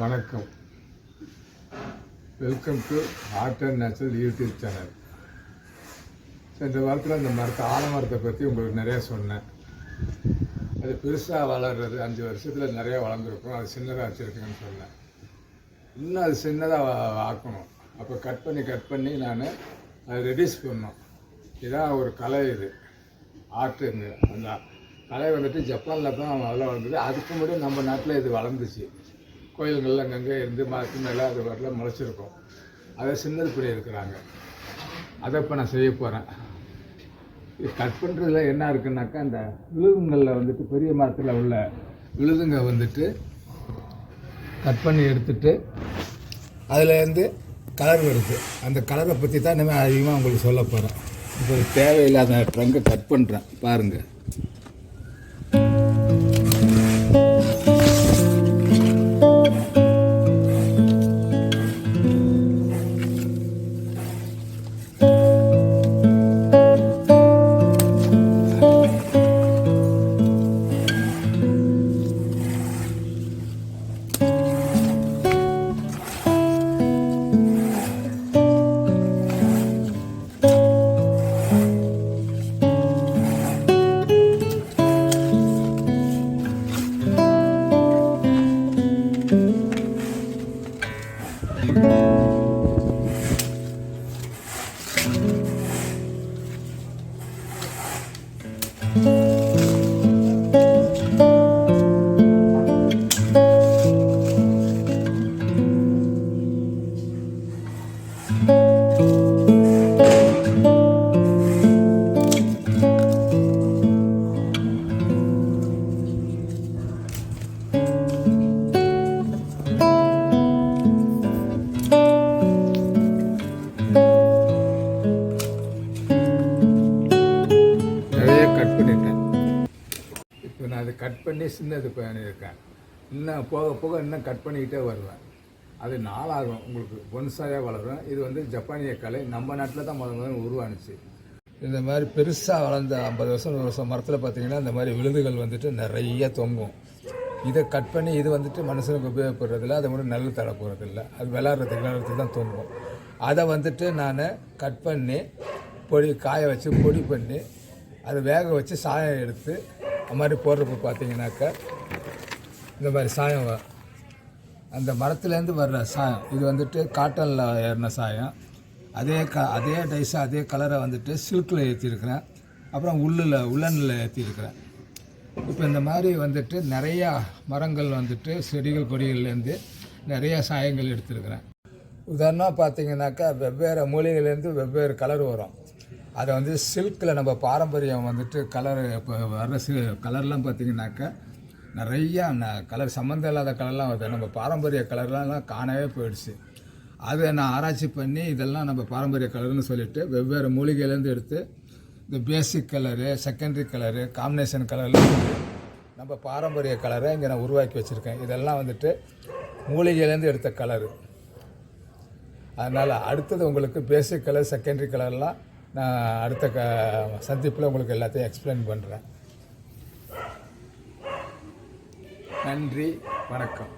வணக்கம். Welcome to art and natural YouTube channel. சென்ற வாரத்தில் அந்த ஆலமரத்தை பற்றி உங்களுக்கு நிறையா சொன்னேன். அது பெருசாக வளர்கிறது 5 வருஷத்தில் நிறையா வளர்ந்துருக்கும். அது சின்னதாக வச்சுருக்குன்னு சொன்னேன். இன்னும் அது சின்னதாக ஆக்கணும். அப்போ கட் பண்ணி நான் அதை ரெடியூஸ் பண்ணோம். இதான் ஒரு கலை. இது ஆர்ட்டுங்க. அந்த கலை வந்துட்டு ஜப்பானில் தான் முதல்ல வளர்ந்தது. அதுக்கு முன்னாடி நம்ம நாட்டில் இது வளர்ந்துச்சு. கோயில்களில் அங்கங்கே இருந்து மரத்து மேலே அது வரல முளைச்சிருக்கும். அதை சின்னது பண்ணியிருக்கிறாங்க. அதை இப்போ நான் செய்ய போகிறேன். இது கட் பண்ணுறதுல என்ன இருக்குன்னாக்கா, அந்த விழுதுங்களில் வந்துட்டு பெரிய மரத்தில் உள்ள விழுதுங்க வந்துட்டு கட் பண்ணி எடுத்துட்டு அதிலேருந்து கலர் வருது. அந்த கலரை பற்றி தான் இனிமேல் அதிகமாக உங்களுக்கு சொல்ல போகிறேன். இப்போ தேவையில்லாத ட்ரங்கை கட் பண்ணுறேன் பாருங்கள். இப்போ நான் அதை கட் பண்ணி சின்னது பண்ணியிருக்கேன். இன்னும் போக போக இன்னும் கட் பண்ணிக்கிட்டே வருவேன். அது நாளாகும். உங்களுக்கு பொன்சாயாக வளரும். இது வந்து ஜப்பானிய கலை. நம்ம நாட்டில் தான் முதல்ல உருவானுச்சு. இந்த மாதிரி பெருசாக வளர்ந்த 50 வருஷம் 100 வருஷம் மரத்தில் பார்த்திங்கன்னா இந்த மாதிரி விழுதுகள் வந்துட்டு நிறைய தொங்கும். இதை கட் பண்ணி இது வந்துட்டு மனுஷனுக்கு உபயோகப்படுறதில்ல. அதை மட்டும் நல்ல தர போகிறதில்ல. அது விளாட்றதுக்கு தான் தொங்கும். அதை வந்துட்டு நான் கட் பண்ணி காய வச்சு பொடி பண்ணி அதை வேக வச்சு சாயம் எடுத்து அது மாதிரி போடுறப்ப பார்த்தீங்கன்னாக்கா இந்த மாதிரி சாயம் அந்த மரத்துலேருந்து வர்ற சாயம் இது வந்துட்டு காட்டனில் ஏறின சாயம். அதே டைஸாக அதே கலரை வந்துட்டு சில்கில் ஏற்றிருக்கிறேன். அப்புறம் உள்ளனில் ஏற்றிருக்கிறேன். இப்போ இந்த மாதிரி வந்துட்டு நிறையா மரங்கள் வந்துட்டு செடிகள் கொடிகள்லேருந்து நிறையா சாயங்கள் எடுத்துருக்கிறேன். உதாரணமாக பார்த்தீங்கன்னாக்கா வெவ்வேறு மூலிகைலேருந்து வெவ்வேறு கலர் வரும். அதை வந்து சில்கில் நம்ம பாரம்பரியம் வந்துட்டு கலர் இப்போ வர்ற கலர்லாம் பார்த்திங்கனாக்கா நிறையா கலர் சம்மந்தம் இல்லாத கலர்லாம் வருது. நம்ம பாரம்பரிய கலர்லாம் காணவே போயிடுச்சு. அதை நான் ஆராய்ச்சி பண்ணி இதெல்லாம் நம்ம பாரம்பரிய கலர்னு சொல்லிவிட்டு வெவ்வேறு மூலிகையிலேருந்து எடுத்து இந்த பேசிக் கலரு, செகண்டரி கலரு, காம்பினேஷன் கலர்லாம் நம்ம பாரம்பரிய கலரை இங்கே நான் உருவாக்கி வச்சுருக்கேன். இதெல்லாம் வந்துட்டு மூலிகையிலேருந்து எடுத்த கலரு. அதனால் அடுத்தது உங்களுக்கு பேசிக் கலர், செகண்டரி கலர்லாம் நான் அடுத்த சந்திப்பில் உங்களுக்கு எல்லாத்தையும் எக்ஸ்பிளைன் பண்ணுறேன். நன்றி, வணக்கம்.